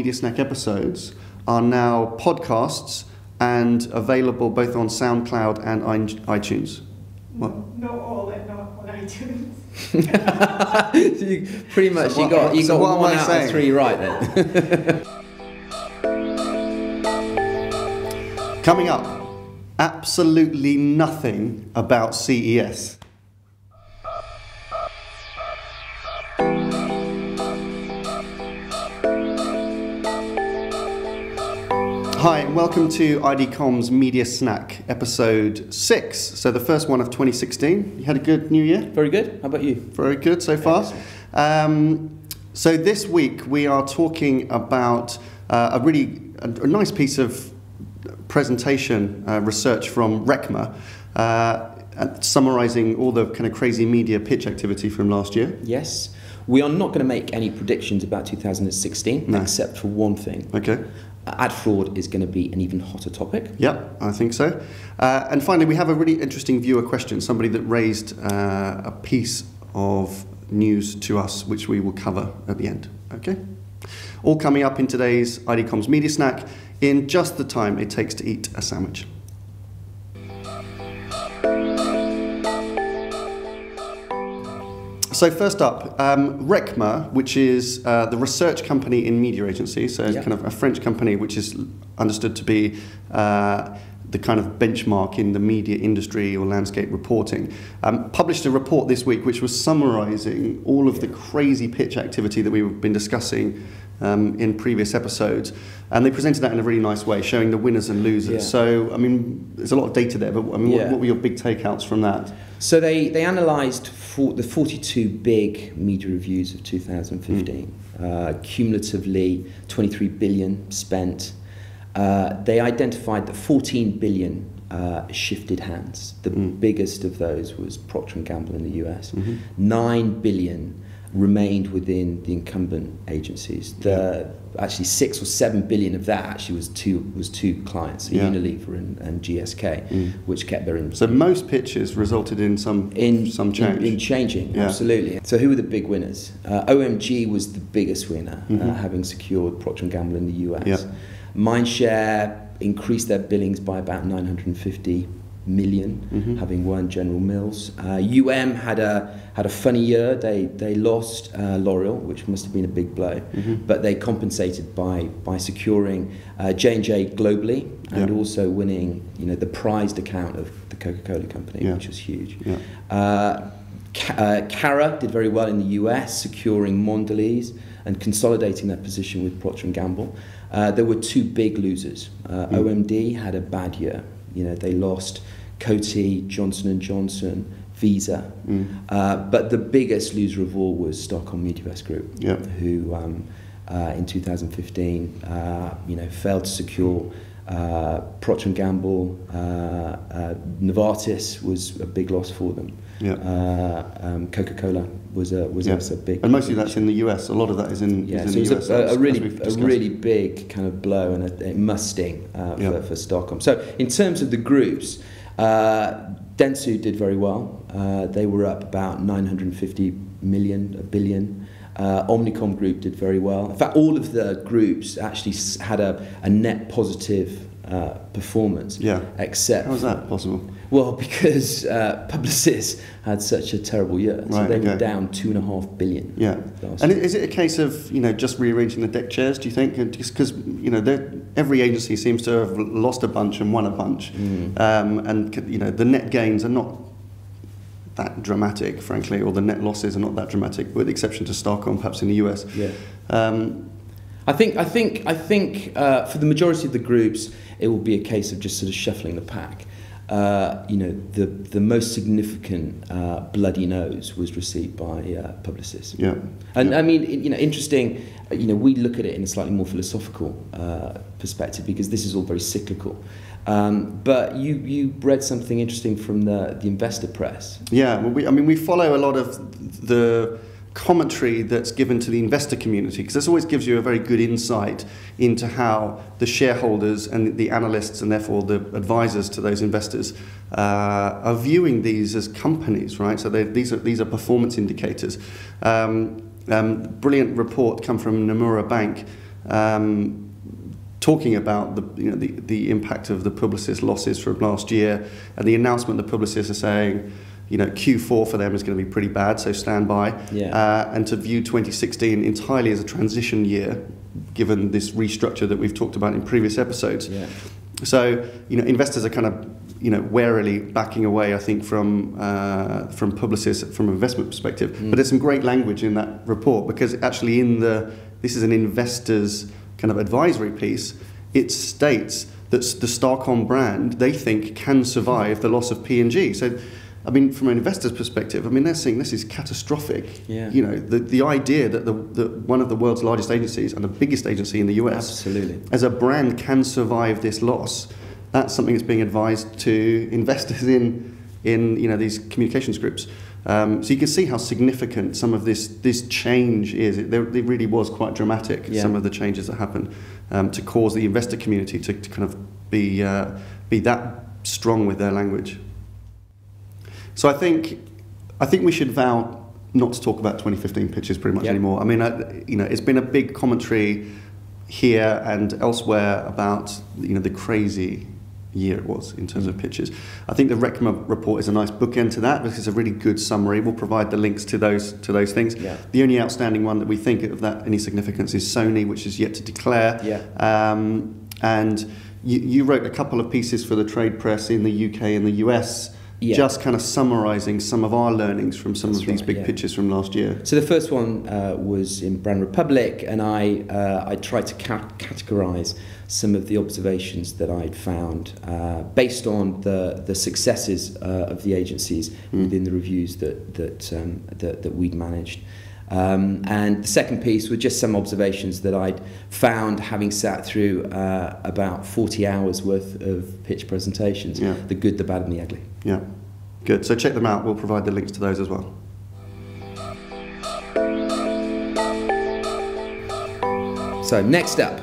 Media Snack episodes are now podcasts and available both on SoundCloud and iTunes. What? Not all, and not on iTunes. Pretty much, you got one out of three right then. Coming up, absolutely nothing about CES. Hi, and welcome to IDCom's Media Snack, episode 6. So the first one of 2016. You had a good new year? Very good. How about you? Very good so far. So this week we are talking about a nice piece of presentation research from Recma, summarising all the kind of crazy media pitch activity from last year. Yes. We are not going to make any predictions about 2016, except for one thing. Okay. AdFraud is going to be an even hotter topic. Yep, I think so. And finally, we have a really interesting viewer question, somebody that raised a piece of news to us, which we will cover at the end. Okay? All coming up in today's IDCom's Media Snack in just the time it takes to eat a sandwich. So first up, Recma, which is the research company in media agencies, so it's kind of a French company which is understood to be the kind of benchmark in the media industry or landscape reporting, published a report this week which was summarising all of the crazy pitch activity that we've been discussing in previous episodes, and they presented that in a really nice way, showing the winners and losers. Yeah. So, I mean, there's a lot of data there, but I mean, what were your big takeouts from that? So they analysed the 42 big media reviews of 2015, cumulatively 23 billion spent. They identified that 14 billion shifted hands. The biggest of those was Procter & Gamble in the US. 9 billion remained within the incumbent agencies. Actually 6 or 7 billion of that actually was two clients, Unilever and GSK, which kept their in. So most pitches resulted in some change. In changing, absolutely. So who were the big winners? OMG was the biggest winner, having secured Procter & Gamble in the US. Mindshare increased their billings by about 950 million, having won General Mills. had a funny year. They lost L'Oreal, which must have been a big blow, but they compensated by securing J&J globally and also winning, the prized account of the Coca-Cola company, which was huge. Cara did very well in the US, securing Mondelez and consolidating their position with Procter & Gamble. There were two big losers. OMD had a bad year. They lost Coty, Johnson & Johnson, Visa. But the biggest loser of all was Stockholm MediaVest Group, who in 2015 failed to secure Procter & Gamble. Novartis was a big loss for them. Coca-Cola was also big. And mostly that's in the US. A lot of that is in the US. So it was a really big kind of blow, and it must sting for Stockholm. So in terms of the groups, Dentsu did very well. They were up about 950 billion. Omnicom Group did very well. In fact, all of the groups actually had a net positive performance. Except how was that possible? Well, because Publicis had such a terrible year, so they were down 2.5 billion. And is it a case of just rearranging the deck chairs? Do you think? Because every agency seems to have lost a bunch and won a bunch, and the net gains are not that dramatic, frankly, or the net losses are not that dramatic, with the exception to Stockholm, perhaps in the US. I think for the majority of the groups, it will be a case of just sort of shuffling the pack. The most significant bloody nose was received by Publicis. I mean, interesting. We look at it in a slightly more philosophical perspective, because this is all very cyclical. But you read something interesting from the investor press. Well, we follow a lot of the commentary that's given to the investor community, because this always gives you a very good insight into how the shareholders and the analysts, and therefore the advisors to those investors, are viewing these as companies, right? So these are performance indicators. Brilliant report come from Nomura Bank talking about the impact of the Publicis losses from last year, and the announcement the Publicis are saying, Q4 for them is going to be pretty bad, so stand by. And to view 2016 entirely as a transition year, given this restructure that we've talked about in previous episodes. So, investors are kind of, warily backing away, I think, from Publicis from an investment perspective. But there's some great language in that report, because actually this is an investor's kind of advisory piece. It states that the Starcom brand, they think, can survive the loss of P&G. So, I mean, from an investor's perspective, I mean, they're saying this is catastrophic. The idea that one of the world's largest agencies and the biggest agency in the US, as a brand, can survive this loss, that's something that's being advised to investors in these communications groups. So you can see how significant some of this change is. It really was quite dramatic, some of the changes that happened, to cause the investor community to kind of be that strong with their language. So I think we should vow not to talk about 2015 pitches pretty much anymore. I mean, it's been a big commentary here and elsewhere about the crazy year it was in terms of pitches. I think the Recma report is a nice bookend to that, because it's a really good summary. We'll provide the links to those things. The only outstanding one that we think of that any significance is Sony, which is yet to declare. And you wrote a couple of pieces for the trade press in the UK and the US, just kind of summarising some of our learnings from some of these big pitches from last year. So the first one was in Brand Republic, and I tried to categorise some of the observations that I'd found based on the successes of the agencies within the reviews that we'd managed. And the second piece were just some observations that I'd found having sat through about 40 hours worth of pitch presentations, the good, the bad and the ugly. Good. So check them out. We'll provide the links to those as well. So next up,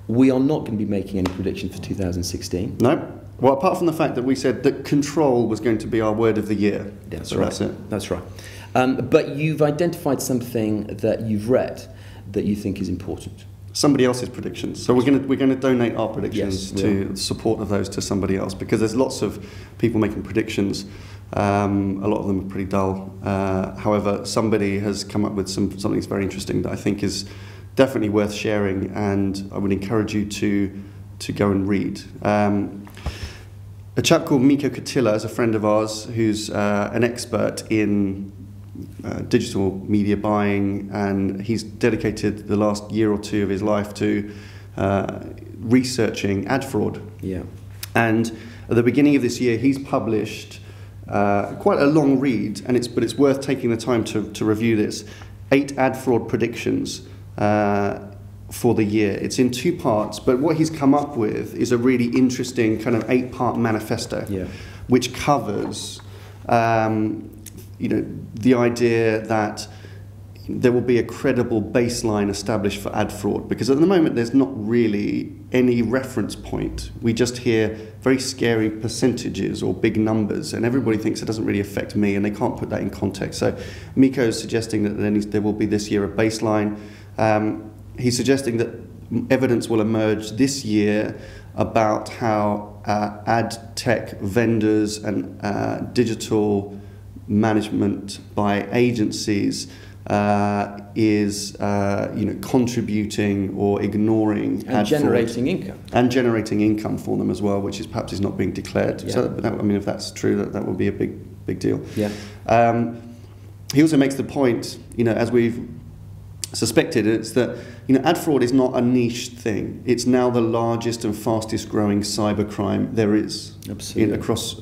we are not going to be making any predictions for 2016. No. Well, apart from the fact that we said that control was going to be our word of the year. That's so right. That's it. That's right. But you've identified something that you've read that you think is important. Somebody else's predictions. So we're going to donate our predictions to support of those to somebody else, because there's lots of people making predictions. A lot of them are pretty dull. However, somebody has come up with something that's very interesting that I think is definitely worth sharing, and I would encourage you to go and read. A chap called Mikko Kotila is a friend of ours who's an expert in digital media buying, and he's dedicated the last year or two of his life to researching ad fraud. And at the beginning of this year, he's published quite a long read, but it's worth taking the time to review this. 8 ad fraud predictions for the year. It's in 2 parts, but what he's come up with is a really interesting kind of 8-part manifesto, which covers the idea that there will be a credible baseline established for ad fraud, because at the moment there's not really any reference point. We just hear very scary percentages or big numbers, and everybody thinks it doesn't really affect me, and they can't put that in context. So Mikko is suggesting that there will be this year a baseline. He's suggesting that evidence will emerge this year about how ad tech vendors and digital management by agencies is contributing or ignoring and generating income, and generating income for them as well, which is perhaps not being declared. So if that's true, that would be a big deal. He also makes the point, as we've suspected, it's that ad fraud is not a niche thing. It's now the largest and fastest growing cybercrime there is across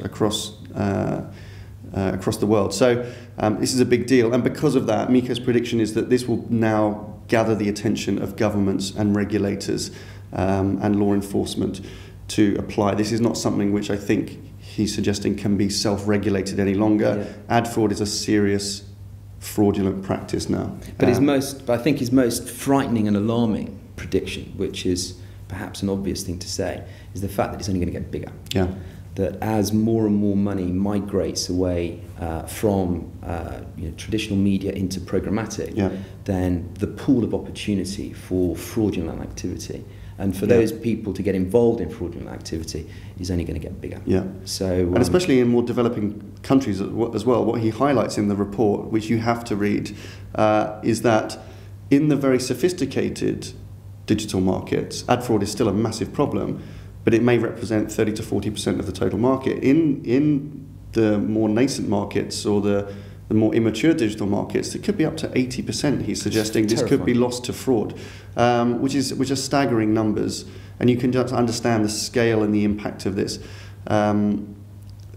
the world. So this is a big deal, and because of that, Mikko's prediction is that this will now gather the attention of governments and regulators and law enforcement to apply. This is not something which I think he's suggesting can be self-regulated any longer. Ad fraud is a serious fraudulent practice now. But I think his most frightening and alarming prediction, which is perhaps an obvious thing to say, is the fact that it's only going to get bigger. that as more and more money migrates away from traditional media into programmatic, then the pool of opportunity for fraudulent activity and for those people to get involved in fraudulent activity is only going to get bigger. Yeah. So, and especially in more developing countries as well, what he highlights in the report, which you have to read, is that in the very sophisticated digital markets, AdFraud is still a massive problem, but it may represent 30 to 40% of the total market. In the more nascent markets or the more immature digital markets, it could be up to 80%. He's suggesting this could be lost to fraud, which are staggering numbers, and you can just understand the scale and the impact of this.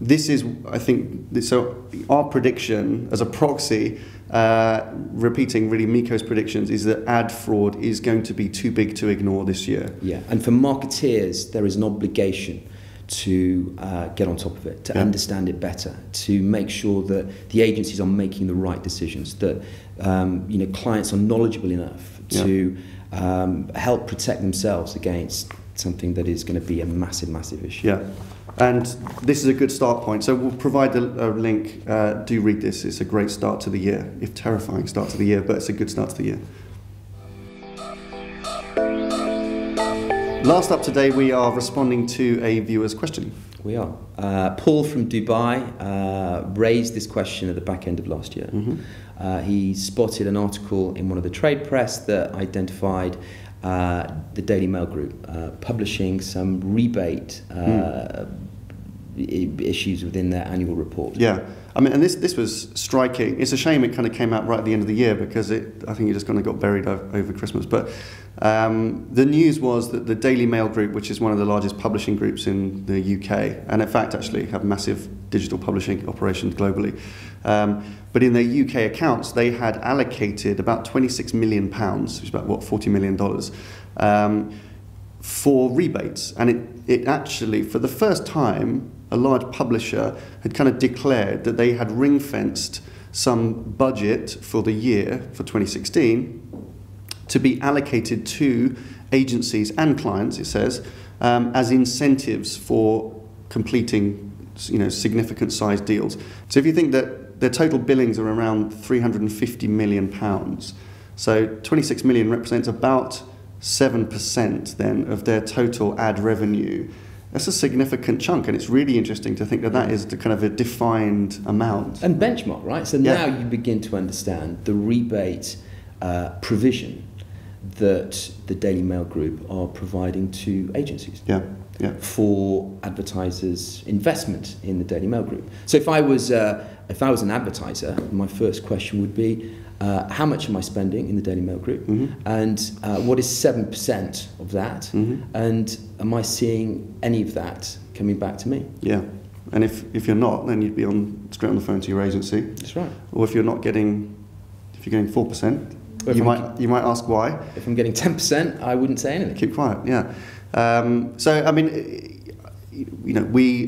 This is, I think, so our prediction as a proxy, repeating really Mikko's predictions, is that AdFraud is going to be too big to ignore this year. Yeah, and for marketeers, there is an obligation to get on top of it, to understand it better, to make sure that the agencies are making the right decisions, that clients are knowledgeable enough to help protect themselves against something that is going to be a massive, massive issue. Yeah. And this is a good start point. So we'll provide a link. Do read this. It's a great start to the year. If terrifying start to the year, but it's a good start to the year. Last up today, we are responding to a viewer's question. We are. Paul from Dubai raised this question at the back end of last year. He spotted an article in one of the trade press that identified the Daily Mail Group publishing some rebate issues within their annual report. Yeah, I mean, and this was striking. It's a shame it kind of came out right at the end of the year because I think it just kind of got buried over Christmas. But the news was that the Daily Mail Group, which is one of the largest publishing groups in the UK, and in fact actually have massive digital publishing operations globally, but in their UK accounts they had allocated about £26 million, which is about $40 million, for rebates. And it actually, for the first time, a large publisher had kind of declared that they had ring-fenced some budget for the year, for 2016, to be allocated to agencies and clients, it says, as incentives for completing significant sized deals. So if you think that their total billings are around £350 million, so 26 million represents about 7% then of their total ad revenue. That's a significant chunk, and it's really interesting to think that that is kind of a defined amount. And benchmark, right? So now you begin to understand the rebate provision that the Daily Mail Group are providing to agencies for advertisers' investment in the Daily Mail Group. So if I was an advertiser, my first question would be, how much am I spending in the Daily Mail Group? And what is 7% of that? And am I seeing any of that coming back to me? Yeah. And if you're not, then you'd be straight on the phone to your agency. That's right. Or if you're getting 4%, you might ask why. If I'm getting 10%, I wouldn't say anything. Keep quiet. Yeah. So I mean,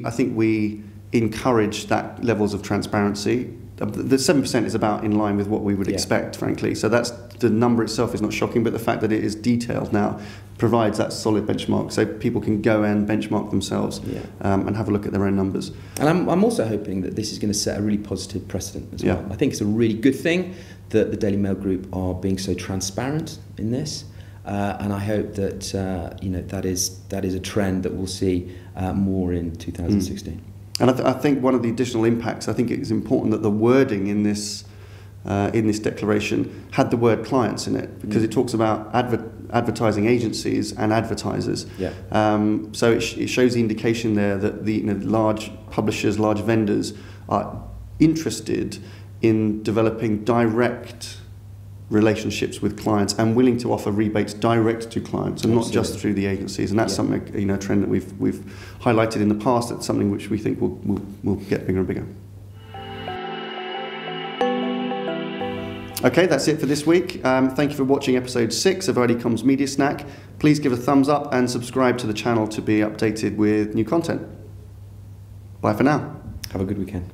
I think we encourage that levels of transparency. The 7% is about in line with what we would expect, frankly. So that's the number itself is not shocking, but the fact that it is detailed now provides that solid benchmark, so people can go and benchmark themselves and have a look at their own numbers. And I'm also hoping that this is going to set a really positive precedent as well. I think it's a really good thing that the Daily Mail Group are being so transparent in this, and I hope that that is a trend that we'll see more in 2016. And I think one of the additional impacts, I think it is important that the wording in this declaration had the word clients in it, because it talks about advertising agencies and advertisers. So it shows the indication there that the large publishers, large vendors are interested in developing direct relationships with clients and willing to offer rebates direct to clients and not just through the agencies. And that's something, a trend that we've highlighted in the past. It's something which we think will get bigger and bigger. Okay, that's it for this week. Thank you for watching episode 6 of IDCom's Media Snack. Please give a thumbs up and subscribe to the channel to be updated with new content. Bye for now. Have a good weekend.